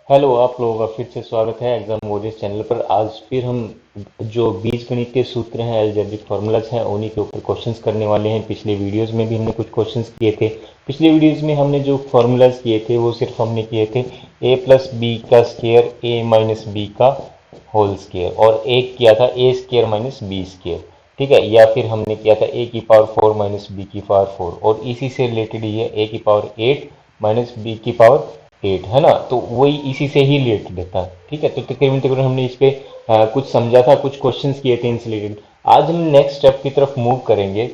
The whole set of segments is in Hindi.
हेलो, आप लोगों का फिर से स्वागत है एग्जाम वॉरियर्स चैनल पर। आज फिर हम जो बीजगणित के सूत्र हैं, अलजेब्रिक फार्मूलाज हैं, उन्हीं के ऊपर क्वेश्चंस करने वाले हैं। पिछले वीडियोस में भी हमने कुछ क्वेश्चंस किए थे। पिछले वीडियोस में हमने जो फार्मूलाज किए थे वो सिर्फ हमने किए थे ए प्लस बी का स्क्वायर ए माइनस बी का होल स्क्वायर, और एक किया था ए स्क्वायर माइनस बी स्क्वायर। ठीक है, या फिर हमने किया था ए की पावर 4 माइनस बी की पावर 4, और इसी से रिलेटेड ही है ए की पावर 8 माइनस बी की पावर 8, है ना। तो वही इसी से ही रिलेटेड था। ठीक है, तो तकरीबन तकरीबन हमने इस पे कुछ समझा था, कुछ क्वेश्चंस किए थे इनसे रिलेटेड। आज हम नेक्स्ट स्टेप की तरफ मूव करेंगे,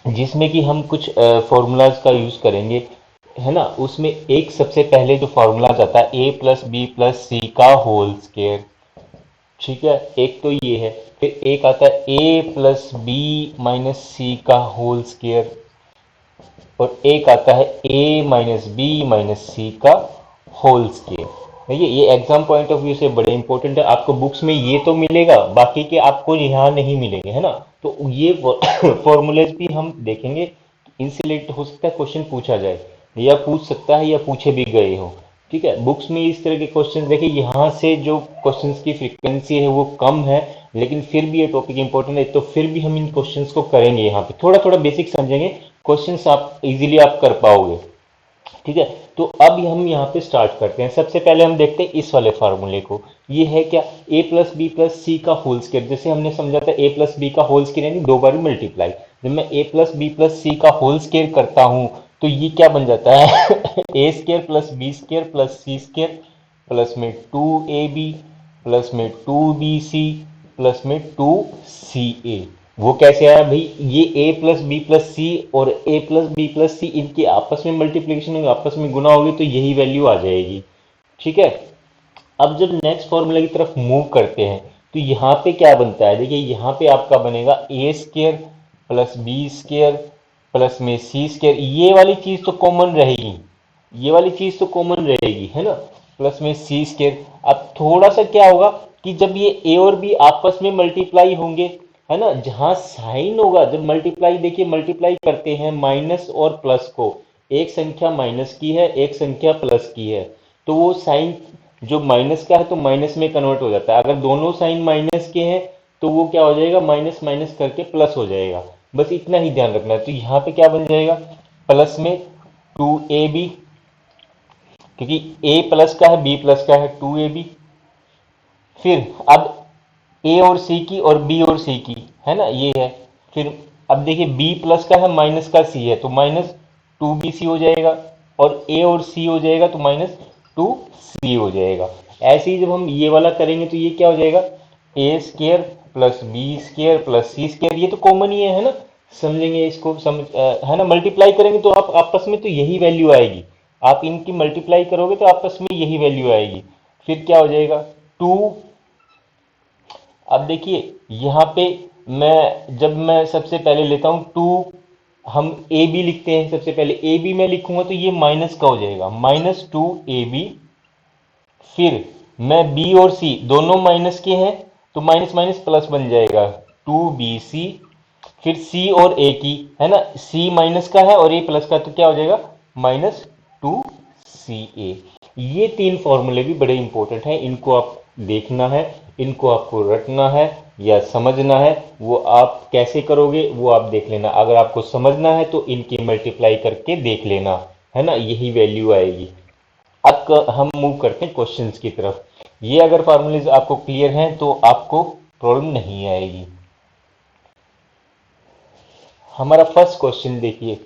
जिसमें कि हम कुछ फॉर्मूलाज का यूज करेंगे, है ना। उसमें एक सबसे पहले जो फॉर्मूला आता है ए प्लस बी प्लस सी का होल स्क्वायर। ठीक है, एक तो ये है। फिर एक आता है ए प्लस बी माइनस सी का होल स्क्वायर, और एक आता है ए माइनस बी माइनस सी का होल स्क्वायर। देखिए, ये एग्जाम पॉइंट ऑफ व्यू से बड़े इंपॉर्टेंट है। आपको बुक्स में ये तो मिलेगा, बाकी के आपको यहाँ नहीं मिलेंगे, है ना। तो ये फॉर्मूलेज भी हम देखेंगे। इनसे रिलेटेड हो सकता है क्वेश्चन पूछा जाए, या पूछ सकता है, या पूछे भी गए हो। ठीक है, बुक्स में इस तरह के क्वेश्चन देखिए, यहाँ से जो क्वेश्चंस की फ्रीक्वेंसी है वो कम है, लेकिन फिर भी ये टॉपिक इंपॉर्टेंट है, तो फिर भी हम इन क्वेश्चंस को करेंगे। यहाँ पे थोड़ा थोड़ा बेसिक समझेंगे, क्वेश्चंस आप इजीली आप कर पाओगे। ठीक है, तो अब हम यहाँ पे स्टार्ट करते हैं। सबसे पहले हम देखते हैं इस वाले फार्मूले को। ये है क्या, ए प्लस बी प्लस सी का होल स्क्वायर। जैसे हमने समझा था ए प्लस बी का होल स्क्वायर यानी दो बार मल्टीप्लाई। जब मैं ए प्लस बी प्लस सी का होल स्क्वायर करता हूं, तो ये क्या बन जाता है A square plus B square plus C square plus में 2ab प्लस में 2bc प्लस में 2ca। वो कैसे आया भाई, ये a प्लस बी प्लस सी और a प्लस बी प्लस सी, इनकी आपस में मल्टीप्लिकेशन होगी, आपस में गुना होगी, तो यही वैल्यू आ जाएगी। ठीक है, अब जब नेक्स्ट फॉर्मूला की तरफ मूव करते हैं, तो यहाँ पे क्या बनता है, देखिए यहाँ पे आपका बनेगा A square plus B square plus में सी स्क्र। ये वाली चीज तो कॉमन रहेगी, ये वाली चीज तो कॉमन रहेगी, है ना। प्लस में सी स्क्र। अब थोड़ा सा क्या होगा कि जब ये ए और बी आपस में मल्टीप्लाई होंगे, है ना, जहां साइन होगा, जब मल्टीप्लाई, देखिए मल्टीप्लाई करते हैं माइनस और प्लस को। एक संख्या माइनस की है, एक संख्या प्लस की है, तो वो साइन जो माइनस का है तो माइनस में कन्वर्ट हो जाता है। अगर दोनों साइन माइनस के हैं, तो वो क्या हो जाएगा, माइनस माइनस करके प्लस हो जाएगा। बस इतना ही ध्यान रखना है। तो यहाँ पे क्या बन जाएगा, प्लस में 2ab, क्योंकि a प्लस का है, b प्लस का है, 2ab। फिर अब a और c की और b और c की, है ना, ये है। फिर अब देखिए b प्लस का है, माइनस का c है, तो माइनस 2bc हो जाएगा, और a और c हो जाएगा तो माइनस 2c हो जाएगा। ऐसे ही जब हम ये वाला करेंगे तो ये क्या हो जाएगा, A square plus B square plus C square. ये तो कॉमन ही है ना। समझेंगे इसको, समझ है ना। मल्टीप्लाई करेंगे तो आप आपस में तो यही वैल्यू आएगी। आप इनकी मल्टीप्लाई करोगे तो आपस में यही वैल्यू आएगी। फिर क्या हो जाएगा, 2। अब देखिए यहाँ पे मैं, जब मैं सबसे पहले लेता हूं 2, हम ए बी लिखते हैं। सबसे पहले ए बी मैं लिखूंगा तो ये माइनस का हो जाएगा, -2ab। फिर मैं बी और सी दोनों माइनस के हैं, तो माइनस माइनस प्लस बन जाएगा, 2bc। फिर सी और ए की, है ना, सी माइनस का है और ए प्लस का, तो क्या हो जाएगा, -2ca। ये तीन फॉर्मूले भी बड़े इंपॉर्टेंट हैं, इनको आप देखना है, इनको आपको रटना है या समझना है। वो आप कैसे करोगे वो आप देख लेना। अगर आपको समझना है तो इनकी मल्टीप्लाई करके देख लेना, है ना, यही वैल्यू आएगी। अब हम मूव करते हैं क्वेश्चंस की तरफ। ये अगर फॉर्मूलेज आपको क्लियर हैं तो आपको प्रॉब्लम नहीं आएगी। हमारा फर्स्ट क्वेश्चन देखिए,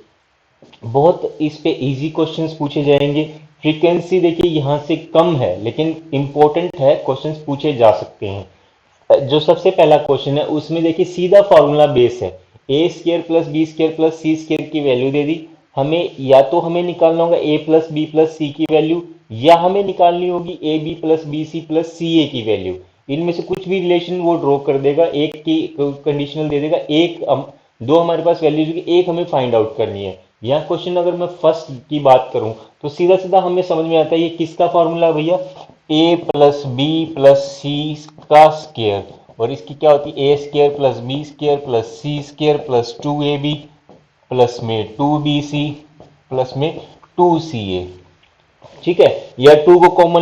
बहुत इस पे इजी क्वेश्चंस पूछे जाएंगे। फ्रीक्वेंसी देखिए यहाँ से कम है, लेकिन इंपॉर्टेंट है, क्वेश्चंस पूछे जा सकते हैं। जो सबसे पहला क्वेश्चन है उसमें देखिए सीधा फॉर्मूला बेस है। A square plus B square plus C square की वैल्यू दे दी हमें। या तो हमें निकालना होगा A plus B plus C की वैल्यू, या हमें निकालनी होगी A B plus B C plus C A की वैल्यू। इनमें से कुछ भी रिलेशन वो ड्रॉ कर देगा, एक की कंडीशनल दे देगा। एक दो हमारे पास वैल्यूज की, एक हमें फाइंड आउट करनी है। यहाँ क्वेश्चन अगर मैं फर्स्ट की बात करूं, तो सीधा सीधा हमें समझ में आता है ये किसका फॉर्मूला है भैया, A plus B plus C का स्क्वायर। और इसकी क्या होती है, A square plus B square plus C square plus 2ab plus में 2bc प्लस में 2ca। ठीक है, या टू को कॉमन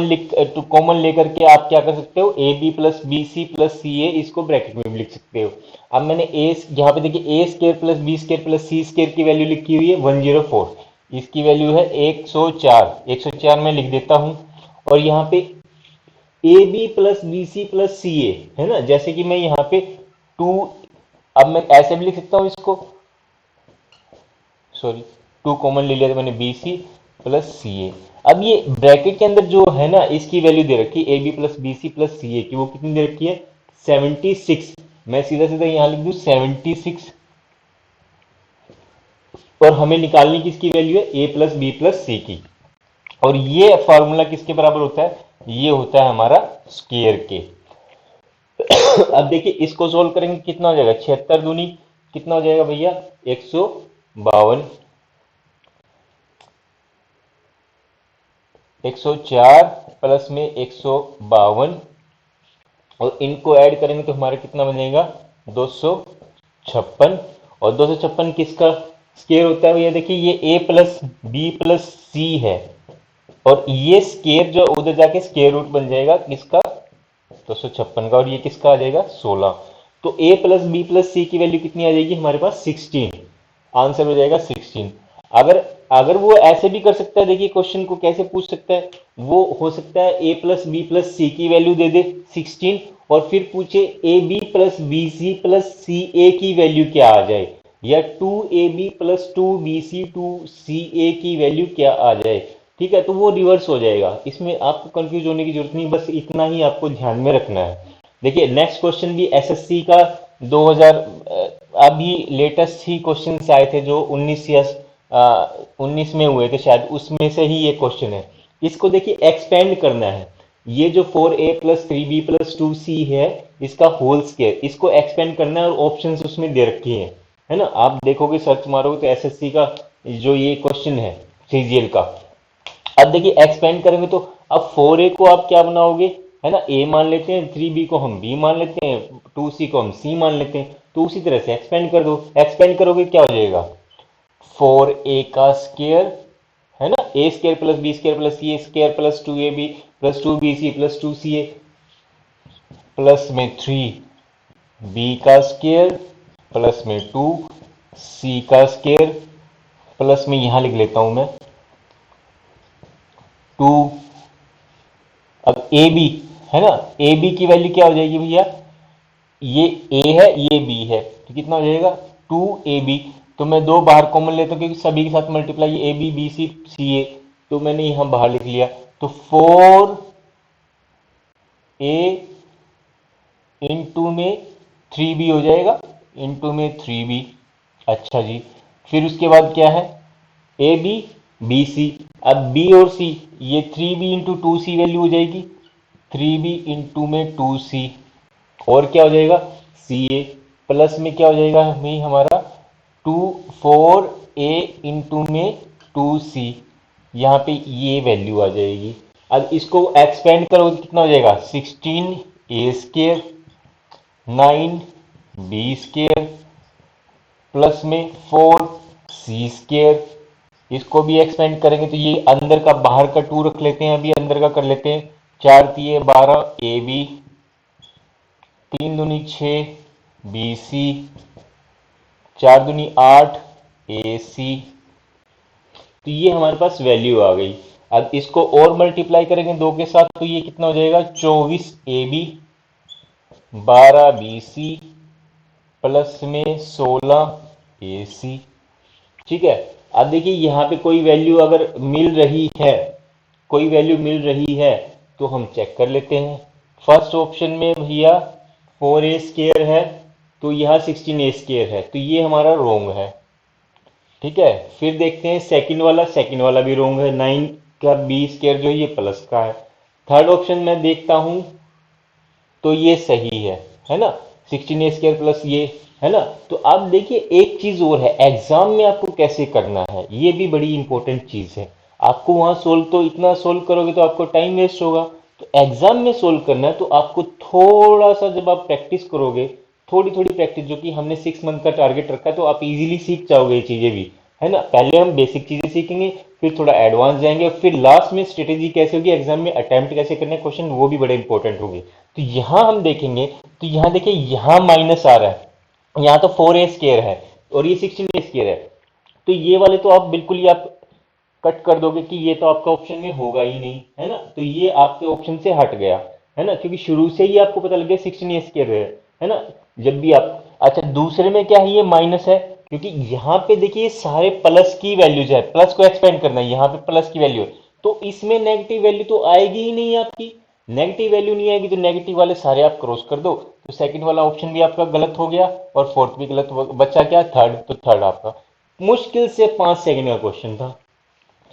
लेकर के आप क्या कर सकते हो, A B plus B C plus C A, इसको ब्रैकेट में भी लिख सकते हो। अब मैंने ए यहाँ पे देखिए A square plus B square plus C square की वैल्यू लिखी हुई है 104, इसकी वैल्यू है 104, 104 में लिख देता हूं। और यहाँ पे A B plus B C plus C A है ना, जैसे कि मैं यहाँ पे टू, अब मैं ऐसे भी लिख सकता हूँ इसको, सॉरी टू कॉमन ले लिया था मैंने, बी सी प्लस सी ए। अब ये ब्रैकेट के अंदर जो है ना, इसकी वैल्यू दे रखी है A B plus B C plus C A की, वो कितनी दे रखी है 76। मैं सीधा सीधा यहां लिख दूं 76, और हमें निकालनी किसकी वैल्यू है, ए प्लस बी प्लस सी की। और ये फॉर्मूला किसके बराबर होता है, ये होता है हमारा स्क्वायर के। अब देखिए इसको सोल्व करेंगे कितना हो जाएगा, 76 दूनी कितना हो जाएगा भैया 152, 104 प्लस में 152, और इनको ऐड करेंगे तो हमारा कितना बनेगा 256। और 256 किसका स्केयर होता है भैया, देखिए ये ए प्लस बी प्लस सी है, और ये स्केयर जो उधर जाके स्केयर रूट बन जाएगा किसका 256 का, और ये किसका आ जाएगा 16। तो a plus B plus C की वैल्यू कितनी आ जाएगी हमारे पास 16, आंसर हो जाएगा 16। अगर अगर वो ऐसे भी कर सकता है, देखिए क्वेश्चन को कैसे पूछ सकता है, वो हो सकता है a plus B plus C की वैल्यू दे दे 16, और फिर पूछे A B plus B C plus C A की वैल्यू क्या आ जाए, या 2ab प्लस 2bc 2ca की वैल्यू क्या आ जाए। ठीक है, तो वो रिवर्स हो जाएगा, इसमें आपको कंफ्यूज होने की जरूरत नहीं, बस इतना ही आपको ध्यान में रखना है। देखिए नेक्स्ट क्वेश्चन भी एसएससी का 2000 अभी लेटेस्ट ही क्वेश्चन आए थे जो 19 या 19 में हुए थे शायद, उसमें से ही ये क्वेश्चन है। इसको देखिए एक्सपेंड करना है, ये जो 4a plus 3b plus 2c है, इसका होल स्क्वायर, इसको एक्सपेंड करना है, और ऑप्शन उसमें दे रखी है ना, आप देखोगे सर्च मारोगे तो एसएससी का जो ये क्वेश्चन है सीजीएल का। अब देखिए एक्सपेंड करेंगे तो अब 4a को आप क्या बनाओगे, है ना, a मान लेते हैं, 3b को हम b मान लेते हैं, 2c को हम c मान लेते हैं, तो उसी तरह से एक्सपेंड कर दो। एक्सपेंड करोगे क्या हो जाएगा 4a का स्क्वायर, है ना, a square plus B square plus C square plus 2ab plus 2bc plus 2ca, plus में 3b का स्क्वायर, प्लस में 2c का स्क्वायर, प्लस में यहां लिख लेता हूं मैं 2। अब ए बी, है ना, ए बी की वैल्यू क्या हो जाएगी भैया, ये ए है ये बी है, तो कितना हो जाएगा 2ab। तो मैं दो बाहर कॉमन लेता हूँ क्योंकि सभी के साथ multiply, A B B C C A, तो मैंने यहां बाहर लिख लिया, तो 4a इंटू में 3b हो जाएगा, इंटू में 3b। अच्छा जी, फिर उसके बाद क्या है ए बी बी सी, अब बी और सी, ये 3b इंटू 2c वैल्यू हो जाएगी, 3b इंटू में 2c, और क्या हो जाएगा सी ए, प्लस में क्या हो जाएगा हमें हमारा 4a इंटू में 2c, यहाँ पे ये वैल्यू आ जाएगी। अब इसको एक्सपेंड करोगे तो कितना हो जाएगा 16a square 9b square, plus में 4c स्केयर, इसको भी एक्सपेंड करेंगे तो ये अंदर का बाहर का 2 रख लेते हैं, अभी अंदर का कर लेते हैं, 4 तिये 12 ए बी, 3 दूनी 6 बी सी, 4 दूनी 8 ए सी, तो ये हमारे पास वैल्यू आ गई। अब इसको और मल्टीप्लाई करेंगे 2 के साथ, तो ये कितना हो जाएगा 24 A B 12 B C plus में 16 ए सी। ठीक है, अब देखिए यहाँ पे कोई वैल्यू अगर मिल रही है, कोई वैल्यू मिल रही है तो हम चेक कर लेते हैं। फर्स्ट ऑप्शन में भैया 4a स्केयर है, तो यहाँ 16a स्केयर है, तो ये हमारा रोंग है। ठीक है, फिर देखते हैं सेकंड वाला भी रोंग है, 9 का b स्केयर जो है ये प्लस का है। थर्ड ऑप्शन में देखता हूं तो ये सही है ना, 16a स्क्वायर प्लस ये, है ना। तो अब देखिए एक चीज और है, एग्जाम में आपको कैसे करना है, ये भी बड़ी इंपॉर्टेंट चीज है। आपको वहां सोल्व तो इतना सोल्व करोगे तो आपको टाइम वेस्ट होगा, तो एग्जाम में सोल्व करना है तो आपको थोड़ा सा जब आप प्रैक्टिस करोगे, थोड़ी थोड़ी प्रैक्टिस, जो कि हमने 6 मंथ का टारगेट रखा है, तो आप इजीली सीख जाओगे ये चीजें भी। है ना। पहले हम बेसिक चीजें सीखेंगे, फिर थोड़ा एडवांस जाएंगे, और फिर लास्ट में स्ट्रेटेजी कैसे होगी एग्जाम में अटेम्प्ट कैसे करने क्वेश्चन, वो भी बड़े इंपॉर्टेंट होंगे। तो यहाँ हम देखेंगे, तो यहाँ देखिए यहाँ माइनस आ रहा है, यहाँ तो 4a² है और ये 16a² है। तो ये वाले तो आप बिल्कुल ही आप कट कर दोगे कि ये तो आपका ऑप्शन में होगा ही नहीं, है ना। तो ये आपके ऑप्शन से हट गया, है ना, क्योंकि शुरू से ही आपको पता लग गया 16a² है ना। जब भी आप, अच्छा दूसरे में क्या है, ये माइनस है, क्योंकि यहाँ पे देखिए ये सारे प्लस की वैल्यूज है, प्लस को एक्सपेंड करना है, यहाँ पे प्लस की वैल्यू है, तो इसमें नेगेटिव वैल्यू तो आएगी ही नहीं आपकी। नेगेटिव वैल्यू नहीं आएगी तो नेगेटिव वाले सारे आप क्रॉस कर दो, तो सेकंड वाला ऑप्शन भी आपका गलत हो गया और फोर्थ भी गलत बचा क्या, थर्ड, तो थर्ड आपका मुश्किल से 5 सेकंड का क्वेश्चन था,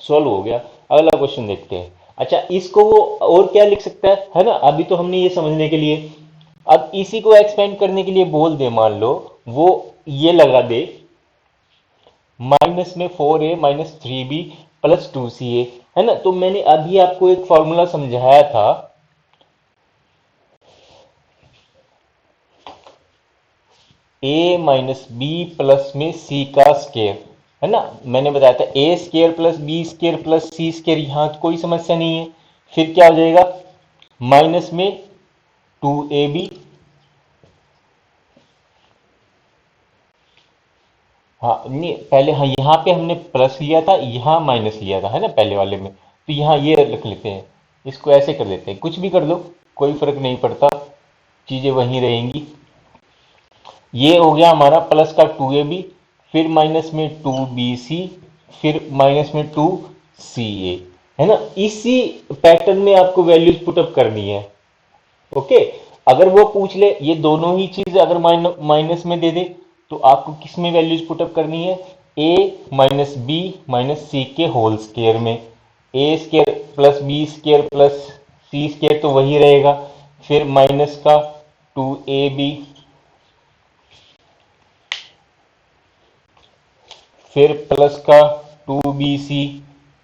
सॉल्व हो गया। अगला क्वेश्चन देखते हैं। अच्छा इसको वो और क्या लिख सकता है ना, अभी तो हमने ये समझने के लिए, अब इसी को एक्सपेंड करने के लिए बोल दे, मान लो वो ये लगा दे, माइनस में 4a - 3b + 2ca, है ना। तो मैंने अभी आपको एक फॉर्मूला समझाया था, a - b में c का स्केयर, है ना। मैंने बताया था a² + b² + c², यहां कोई समस्या नहीं है। फिर क्या हो जाएगा, माइनस में 2ab, हाँ नहीं पहले, हाँ यहाँ पे हमने प्लस लिया था, यहाँ माइनस लिया था, है ना पहले वाले में, तो यहाँ ये रख लेते हैं, इसको ऐसे कर लेते हैं, कुछ भी कर लो कोई फर्क नहीं पड़ता, चीजें वहीं रहेंगी। ये हो गया हमारा प्लस का 2ab, फिर माइनस में 2bc, फिर माइनस में 2ca, है ना। इसी पैटर्न में आपको वैल्यूज पुटअप करनी है। ओके, अगर वो पूछ ले ये दोनों ही चीज अगर माइनस में दे दे, तो आपको किस में वैल्यूज पुटअप करनी है, a - b - c के होल स्केयर में, a² + b² + c² तो वही रहेगा, फिर माइनस का 2ab, फिर प्लस का 2bc,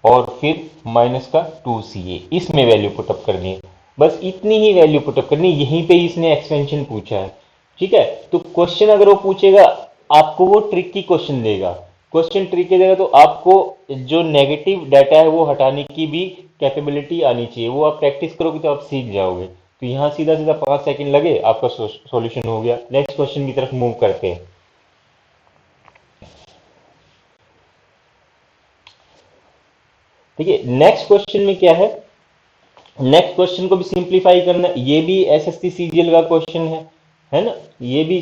और फिर माइनस का 2ca, इसमें वैल्यू पुटअप करनी है। बस इतनी ही वैल्यू पुटअप करनी है, यहीं पे इसने एक्सपेंशन पूछा है। ठीक है, तो क्वेश्चन अगर वो पूछेगा, आपको वो ट्रिक की क्वेश्चन देगा, क्वेश्चन ट्रिक की देगा, तो आपको जो नेगेटिव डाटा है वो हटाने की भी कैपेबिलिटी आनी चाहिए, वो आप प्रैक्टिस करोगे तो आप सीख जाओगे। तो यहाँ सीधा सीधा 5 सेकंड लगे, आपका सॉल्यूशन हो गया। नेक्स्ट क्वेश्चन की तरफ मूव करते हैं। देखिए नेक्स्ट क्वेश्चन में क्या है, नेक्स्ट क्वेश्चन को भी सिंप्लीफाई करना है, ये भी एसएससी सीजीएल का क्वेश्चन है ना, ये भी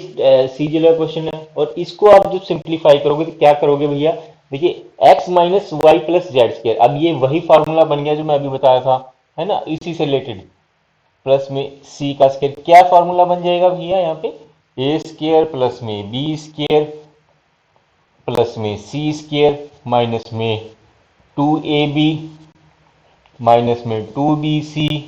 सीजीएल का क्वेश्चन है, और इसको आप जो सिंप्लीफाई करोगे तो क्या करोगे भैया, देखिए x - y + z², अब ये वही फार्मूला बन गया जो मैं अभी बताया था, है ना, इसी से रिलेटेड, प्लस में c का स्क्वायर, क्या फार्मूला बन जाएगा भैया यहाँ पे, a² + में b² प्लस में c² माइनस में 2ab माइनस में 2bc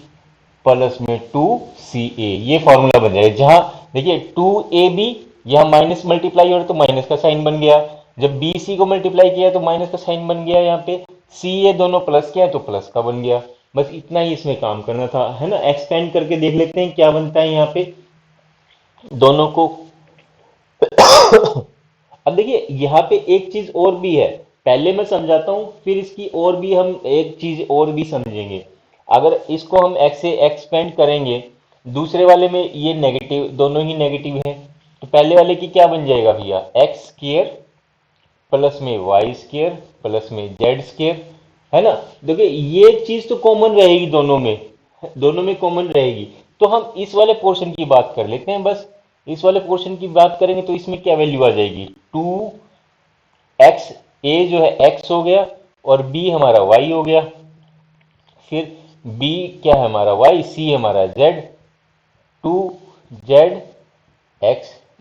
प्लस में 2ca, ये फॉर्मूला बन जाएगा। जहां देखिए 2ab, यहां माइनस मल्टीप्लाई हो रहा तो माइनस का साइन बन गया, जब bc को मल्टीप्लाई किया तो माइनस का साइन बन गया, यहाँ पे ca दोनों प्लस किया तो प्लस का बन गया। बस इतना ही इसमें काम करना था, है ना। एक्सपेंड करके देख लेते हैं क्या बनता है यहाँ पे दोनों को। अब देखिए यहाँ पे एक चीज और भी है, पहले मैं समझाता हूं, फिर इसकी और भी हम एक चीज और भी समझेंगे। अगर इसको हम x से एक्सपेंड करेंगे, दूसरे वाले में ये नेगेटिव, दोनों ही नेगेटिव है, तो पहले वाले की क्या बन जाएगा भैया, x² प्लस में y² प्लस में z², है ना। देखिए ये चीज तो कॉमन रहेगी दोनों में, दोनों में कॉमन रहेगी। तो हम इस वाले पोर्शन की बात कर लेते हैं, बस इस वाले पोर्शन की बात करेंगे तो इसमें क्या वैल्यू आ जाएगी, 2x, a जो है x हो गया और b हमारा y हो गया, फिर b क्या है हमारा y, c हमारा z, 2z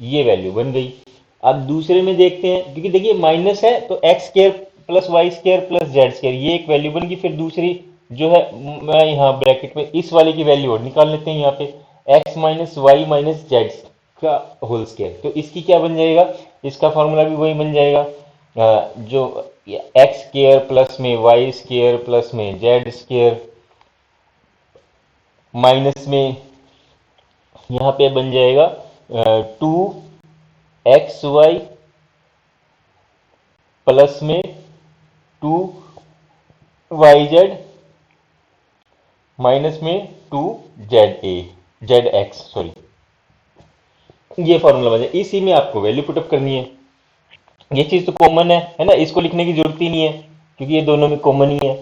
ये वैल्यू बन गई। अब दूसरे में देखते हैं, क्योंकि देखिए माइनस है तो x² + y² + z², ये एक वैल्यू बन गई। फिर दूसरी जो है, मैं यहाँ ब्रैकेट में इस वाले की वैल्यू और निकाल लेते हैं, यहाँ पे x - y - z का होल स्क्वायर, तो इसकी क्या बन जाएगा, इसका फॉर्मूला भी वही बन जाएगा, जो x² प्लस में y² प्लस में z² माइनस में यहाँ पे बन जाएगा 2xy प्लस में 2yz माइनस में 2zx, सॉरी, ये फॉर्मूला बन जाए। इसी में आपको वैल्यू पुटअप करनी है। ये चीज तो कॉमन है ना, इसको लिखने की जरूरत ही नहीं है क्योंकि ये दोनों में कॉमन ही है।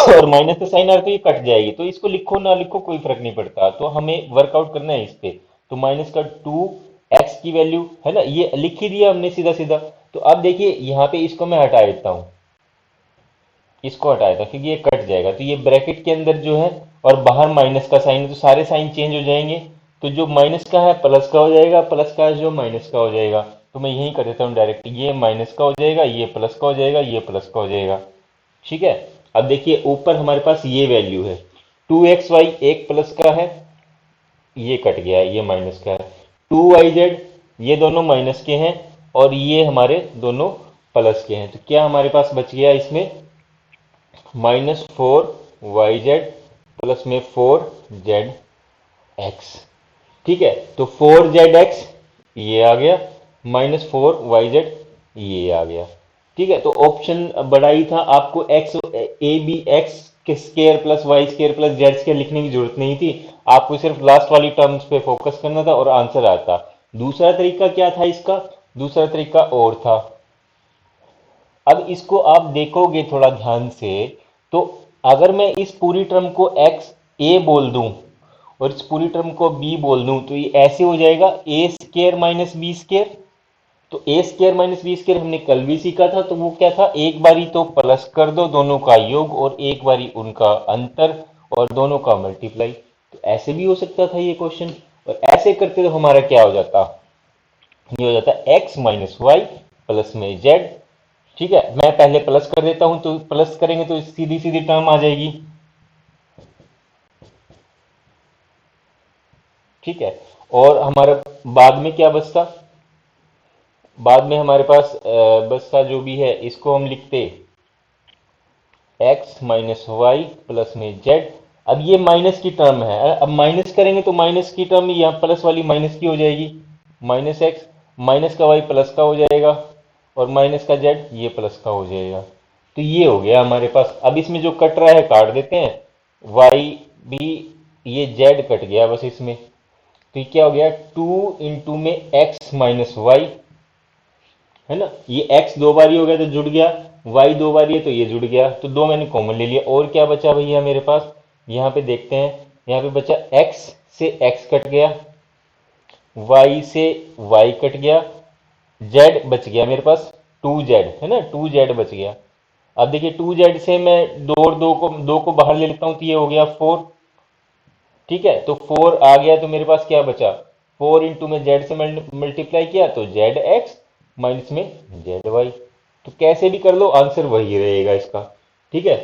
और माइनस का साइन आर तो ये कट जाएगी, तो इसको लिखो ना लिखो कोई फर्क नहीं पड़ता, तो हमें वर्कआउट करना है इस पे। तो माइनस का 2x की वैल्यू है ना, ये लिख ही दिया हमने सीधा सीधा। तो अब देखिए यहाँ पे इसको मैं हटा देता हूँ, इसको हटा देता हूँ क्योंकि ये कट जाएगा। तो ये ब्रैकेट के अंदर जो है और बाहर माइनस का साइन है, तो सारे साइन चेंज हो जाएंगे। तो जो माइनस का है प्लस का हो जाएगा, प्लस का है जो माइनस का हो जाएगा। तो मैं यही कर देता हूँ डायरेक्ट, ये माइनस का हो जाएगा, ये प्लस का हो जाएगा, ये प्लस का हो जाएगा। ठीक है। अब देखिए ऊपर हमारे पास ये वैल्यू है 2xy, एक प्लस का है, ये कट गया है, ये माइनस का है। 2yz, ये दोनों माइनस के हैं और ये हमारे दोनों प्लस के हैं। तो क्या हमारे पास बच गया इसमें, -4yz प्लस में 4zx। ठीक है, तो 4zx ये आ गया, -4yz ये आ गया। ठीक है, तो ऑप्शन बड़ा ही था, आपको एक्स ए बी एक्स के square plus Y square plus Z square लिखने की जरूरत नहीं थी, आपको सिर्फ लास्ट वाली टर्म्स पे फोकस करना था और आंसर आता। दूसरा तरीका क्या था इसका, दूसरा तरीका और था। अब इसको आप देखोगे थोड़ा ध्यान से, तो अगर मैं इस पूरी टर्म को एक्स ए बोल दूं और इस पूरी टर्म को बी बोल दूं, तो ये ऐसे हो जाएगा ए स्केयर माइनस बी स्केयर। तो ए स्केयर माइनस बी स्केयर हमने कल भी सीखा था, तो वो क्या था, एक बारी तो प्लस कर दो दोनों का योग और एक बारी उनका अंतर और दोनों का मल्टीप्लाई। तो ऐसे भी हो सकता था ये क्वेश्चन, और ऐसे करते तो हमारा क्या हो जाता, ये हो जाता एक्स माइनस वाई प्लस में जेड। ठीक है, मैं पहले प्लस कर देता हूं, तो प्लस करेंगे तो सीधी सीधी टर्म आ जाएगी। ठीक है, और हमारा बाद में क्या बचता, बाद में हमारे पास बचता जो भी है, इसको हम लिखते x माइनस वाई प्लस में z। अब ये माइनस की टर्म है, अब माइनस करेंगे तो माइनस की टर्म यहाँ प्लस वाली माइनस की हो जाएगी, माइनस एक्स, माइनस का y प्लस का हो जाएगा और माइनस का z ये प्लस का हो जाएगा। तो ये हो गया हमारे पास। अब इसमें जो कट रहा है काट देते हैं, y भी, ये z कट गया बस इसमें। तो ये क्या हो गया, 2 इंटू में x माइनस वाई, है ना, ये x दो बारी हो गया तो जुड़ गया, y दो बारी है तो ये जुड़ गया, तो दो मैंने कॉमन ले लिया। और क्या बचा भैया मेरे पास, यहाँ पे देखते हैं, यहाँ पे बचा x से x कट गया, y से y कट गया, z बच गया मेरे पास 2z, है ना, 2z बच गया। अब देखिए 2z से मैं दो और दो को बाहर ले लेता हूँ, तो ये हो गया 4। ठीक है, तो 4 आ गया, तो मेरे पास क्या बचा, 4 इंटू में z से मल्टीप्लाई किया तो zx माइनस में zy। तो कैसे भी कर लो आंसर वही रहेगा इसका। ठीक है,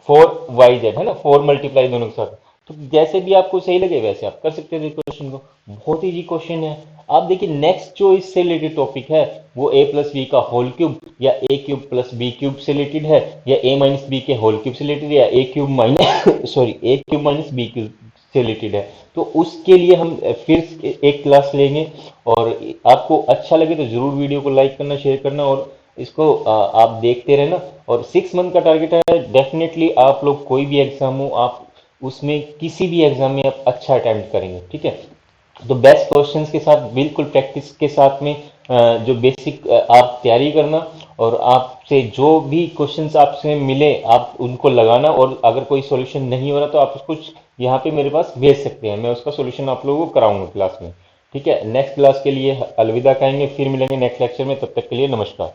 4yz है ना, 4 मल्टीप्लाई दोनों के साथ। तो जैसे भी आपको सही लगे वैसे आप कर सकते हो क्वेश्चन को, बहुत इजी क्वेश्चन है। आप देखिए नेक्स्ट जो इससे रिलेटेड टॉपिक है वो a प्लस बी का होल क्यूब या a cube plus B cube से रिलेटेड है, या a माइनस बी के होल क्यूब से रिलेटेड, या a cube minus sorry a cube minus B cube से रिलेटेड है। तो उसके लिए हम फिर एक क्लास लेंगे, और आपको अच्छा लगे तो जरूर वीडियो को लाइक करना, शेयर करना, और इसको आप देखते रहना। और 6 मंथ का टारगेट है, डेफिनेटली आप लोग कोई भी एग्जाम हो, आप उसमें किसी भी एग्जाम में आप अच्छा अटेम्प्ट करेंगे। ठीक है, तो बेस्ट क्वेश्चंस के साथ, बिल्कुल प्रैक्टिस के साथ में जो बेसिक आप तैयारी करना, और आपसे जो भी क्वेश्चंस आपसे मिले आप उनको लगाना, और अगर कोई सॉल्यूशन नहीं हो रहा तो आप उसको यहाँ पे मेरे पास भेज सकते हैं, मैं उसका सॉल्यूशन आप लोगों को कराऊंगा क्लास में। ठीक है, नेक्स्ट क्लास के लिए अलविदा कहेंगे, फिर मिलेंगे नेक्स्ट लेक्चर में, तब तक के लिए नमस्कार।